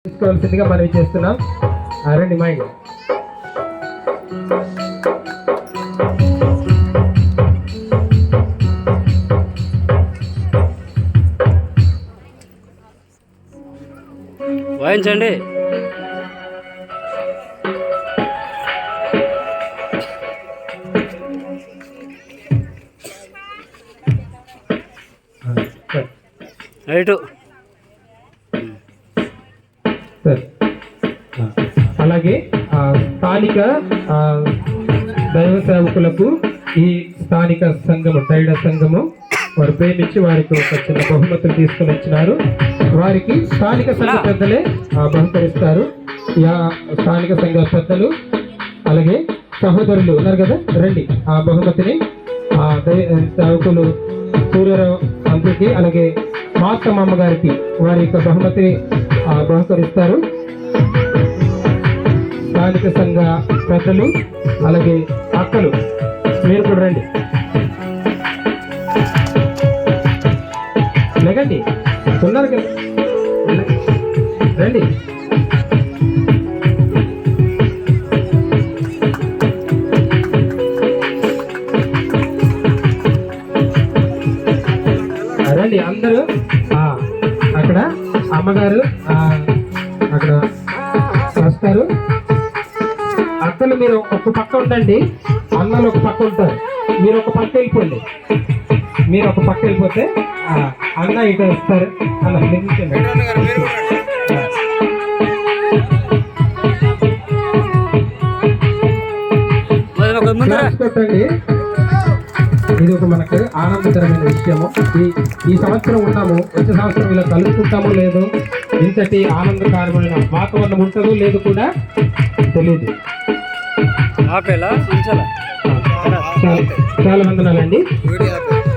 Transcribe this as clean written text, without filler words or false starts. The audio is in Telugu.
తీసుకోవాల్సిందిగా మనవి చేస్తున్నాం. రండి మైండ్ వాయించండి. రైటు. అలాగే స్థానిక దైవ సేవకులకు ఈ స్థానిక సంఘము టైడ సంఘము వారు ప్రేమించి వారికి ఒక చిన్న బహుమతులు తీసుకుని వచ్చినారు. వారికి స్థానిక సంఘ పెద్దలే బహుకరిస్తారు. స్థానిక సంఘ పెద్దలు అలాగే సహోదరులు ఉన్నారు కదా, రండి ఆ బహుమతిని సేవకులు సూర్యరావు అంతకి అలాగే మాత్తమ్మ గారికి వారి యొక్క బహుమతిని బహుకరిస్తారు. స్థానిక సంఘ పెద్దలు అలాగే అక్కలు మీరు కూడా రండి, లేకండి ఉన్నారు కదా, రండి. రండి అందరూ. అక్కడ అమ్మగారు అక్కడ వస్తారు. అక్కలు మీరు ఒక పక్క ఉండండి, అన్నలు ఒక పక్క ఉంటారు. మీరు ఒక పక్క వెళ్ళిపోండి. మీరు ఒక పక్క వెళ్ళిపోతే అన్న ఇటు వస్తారు. అన్న కొట్టండి. ఇది ఒక మనకు ఆనందకరమైన విషయము. ఈ సంవత్సరం ఉన్నాము, వచ్చే సంవత్సరం ఇలా కలుసుకుంటామో లేదో, ఇంతటి ఆనందకరమైన వాతావరణం ఉంటుందో లేదు కూడా తెలియదు. చాలా వందనాలండి.